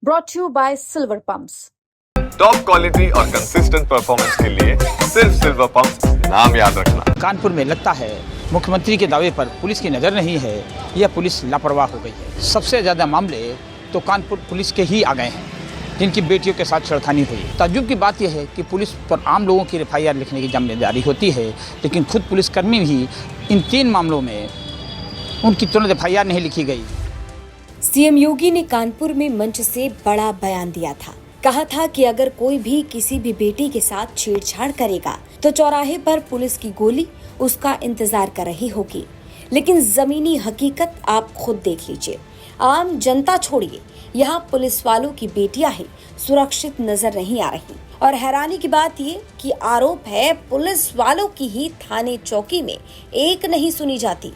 brought to you by Silver Pumps. Top quality और consistent performance के लिए सिर्फ सिल्वर पंप नाम याद रखना। कानपुर में लगता है मुख्यमंत्री के दावे पर पुलिस की नज़र नहीं है या पुलिस लापरवाह हो गई है। सबसे ज़्यादा मामले तो कानपुर पुलिस के ही आ गए हैं जिनकी बेटियों के साथ छेड़खानी हुई। ताज्जुब की बात यह है कि पुलिस पर आम लोगों की FIR लिखने की जिम्मेदारी होती है, लेकिन खुद पुलिसकर्मी भी इन 3 मामलों में उनकी तुरंत FIR नहीं लिखी गई। सीएम योगी ने कानपुर में मंच से बड़ा बयान दिया था। कहा था कि अगर कोई भी किसी भी बेटी के साथ छेड़छाड़ करेगा तो चौराहे पर पुलिस की गोली उसका इंतजार कर रही होगी। लेकिन जमीनी हकीकत आप खुद देख लीजिए। आम जनता छोड़िए, यहाँ पुलिस वालों की बेटियां ही सुरक्षित नजर नहीं आ रही। और हैरानी की बात ये कि आरोप है पुलिस वालों की ही थाने चौकी में एक नहीं सुनी जाती।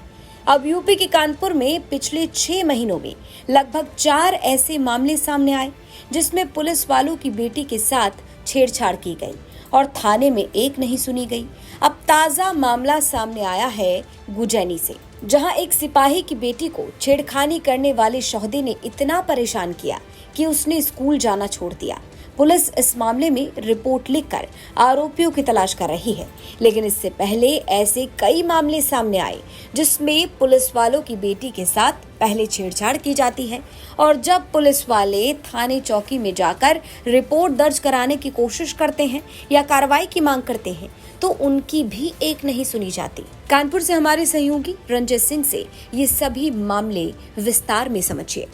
अब यूपी के कानपुर में पिछले 6 महीनों में लगभग 4 ऐसे मामले सामने आए जिसमें पुलिस वालों की बेटी के साथ छेड़छाड़ की गई और थाने में एक नहीं सुनी गई। अब ताजा मामला सामने आया है गुजैनी से, जहां एक सिपाही की बेटी को छेड़खानी करने वाले शोहदे ने इतना परेशान किया कि उसने स्कूल जाना छोड़ दिया। पुलिस इस मामले में रिपोर्ट लिखकर आरोपियों की तलाश कर रही है, लेकिन इससे पहले ऐसे कई मामले सामने आए जिसमें पुलिस वालों की बेटी के साथ पहले छेड़छाड़ की जाती है और जब पुलिस वाले थाने चौकी में जाकर रिपोर्ट दर्ज कराने की कोशिश करते हैं या कार्रवाई की मांग करते हैं तो उनकी भी एक नहीं सुनी जाती। कानपुर से हमारे सहयोगी रंजित सिंह से ये सभी मामले विस्तार में समझिए।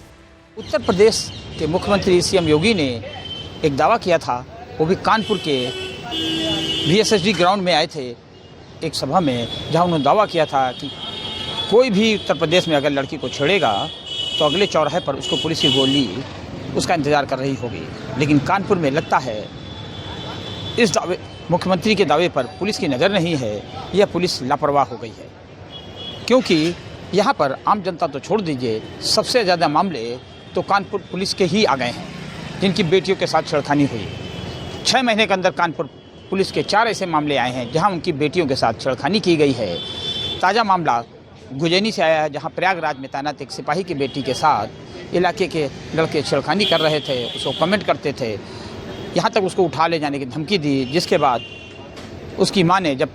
उत्तर प्रदेश के मुख्यमंत्री सीएम योगी ने एक दावा किया था, वो भी कानपुर के VSSD ग्राउंड में आए थे एक सभा में, जहां उन्होंने दावा किया था कि कोई भी उत्तर प्रदेश में अगर लड़की को छेड़ेगा तो अगले चौराहे पर उसको पुलिस की गोली उसका इंतज़ार कर रही होगी। लेकिन कानपुर में लगता है इस दावे मुख्यमंत्री के दावे पर पुलिस की नज़र नहीं है या पुलिस लापरवाह हो गई है, क्योंकि यहाँ पर आम जनता तो छोड़ दीजिए, सबसे ज़्यादा मामले तो कानपुर पुलिस के ही आ गए हैं जिनकी बेटियों के साथ छेड़खानी हुई। 6 महीने के अंदर कानपुर पुलिस के 4 ऐसे मामले आए हैं जहां उनकी बेटियों के साथ छेड़खानी की गई है। ताज़ा मामला गुजैनी से आया है, जहां प्रयागराज में तैनात एक सिपाही की बेटी के साथ इलाके के लड़के छेड़खानी कर रहे थे, उसको कमेंट करते थे, यहाँ तक उसको उठा ले जाने की धमकी दी, जिसके बाद उसकी माँ ने जब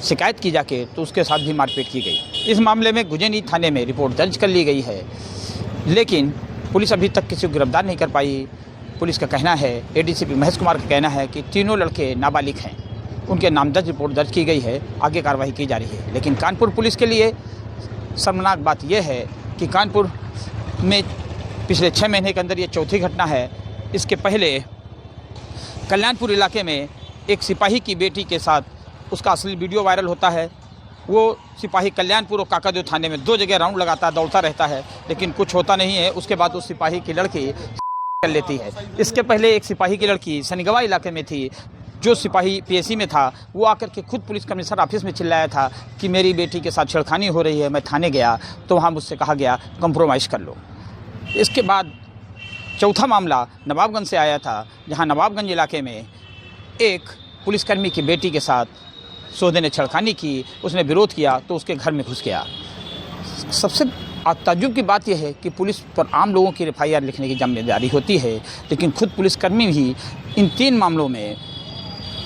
शिकायत की जाके तो उसके साथ भी मारपीट की गई। इस मामले में गुजैनी थाने में रिपोर्ट दर्ज कर ली गई है, लेकिन पुलिस अभी तक किसी को गिरफ्तार नहीं कर पाई। पुलिस का कहना है, ADCP महेश कुमार का कहना है कि तीनों लड़के नाबालिग हैं, उनके नामजद रिपोर्ट दर्ज की गई है, आगे कार्रवाई की जा रही है। लेकिन कानपुर पुलिस के लिए शर्मनाक बात यह है कि कानपुर में पिछले 6 महीने के अंदर ये चौथी घटना है। इसके पहले कल्याणपुर इलाके में एक सिपाही की बेटी के साथ उसका असली वीडियो वायरल होता है। वो सिपाही कल्याणपुर और काकादेव थाने में 2 जगह राउंड लगाता है, दौड़ता रहता है, लेकिन कुछ होता नहीं है। उसके बाद उस सिपाही की लड़की कर लेती है। इसके पहले एक सिपाही की लड़की सनीगवा इलाके में थी, जो सिपाही PSC में था, वो आकर के खुद पुलिस कमिश्नर ऑफिस में चिल्लाया था कि मेरी बेटी के साथ छेड़खानी हो रही है। मैं थाने गया तो वहाँ मुझसे कहा गया कंप्रोमाइज़ कर लो। इसके बाद चौथा मामला नवाबगंज से आया था, जहाँ नवाबगंज इलाके में एक पुलिसकर्मी की बेटी के साथ सोहदे ने छेड़खानी की, उसने विरोध किया तो उसके घर में घुस गया। सबसे ताज्जुब की बात यह है कि पुलिस पर आम लोगों की FIR लिखने की जिम्मेदारी होती है, लेकिन खुद पुलिसकर्मी भी इन 3 मामलों में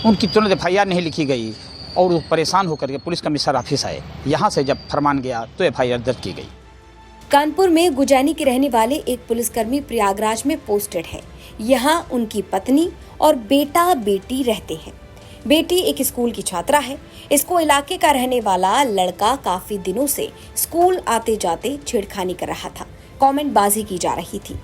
उनकी तुरंत FIR नहीं लिखी गई और वो परेशान होकर के पुलिस कमिश्नर ऑफिस आए। यहाँ से जब फरमान गया तो FIR दर्ज की गई। कानपुर में गुजैनी के रहने वाले एक पुलिसकर्मी प्रयागराज में पोस्टेड है। यहाँ उनकी पत्नी और बेटा बेटी रहते हैं। बेटी एक स्कूल की छात्रा है। इसको इलाके का रहने वाला लड़का काफी दिनों से स्कूल आते जाते छेड़खानी कर रहा था, कमेंट बाजी की जा रही थी।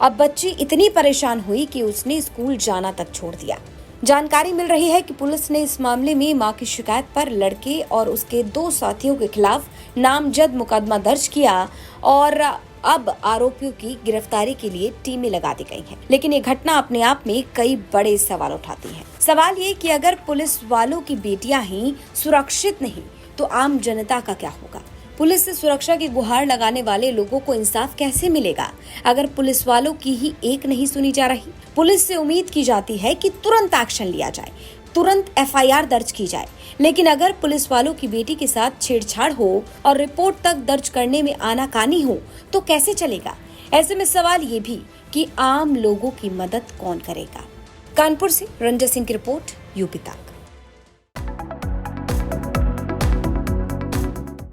अब बच्ची इतनी परेशान हुई कि उसने स्कूल जाना तक छोड़ दिया। जानकारी मिल रही है कि पुलिस ने इस मामले में मां की शिकायत पर लड़के और उसके 2 साथियों के खिलाफ नामजद मुकदमा दर्ज किया और अब आरोपियों की गिरफ्तारी के लिए टीमें लगा दी गई हैं। लेकिन ये घटना अपने आप में कई बड़े सवाल उठाती है। सवाल ये कि अगर पुलिस वालों की बेटियां ही सुरक्षित नहीं तो आम जनता का क्या होगा? पुलिस से सुरक्षा की गुहार लगाने वाले लोगों को इंसाफ कैसे मिलेगा अगर पुलिस वालों की ही एक नहीं सुनी जा रही? पुलिस से उम्मीद की जाती है कि तुरंत एक्शन लिया जाए, तुरंत FIR दर्ज की जाए, लेकिन अगर पुलिस वालों की बेटी के साथ छेड़छाड़ हो और रिपोर्ट तक दर्ज करने में आनाकानी हो तो कैसे चलेगा? ऐसे में सवाल ये भी कि आम लोगों की मदद कौन करेगा। कानपुर से रंजन सिंह की रिपोर्ट, यूपी तक।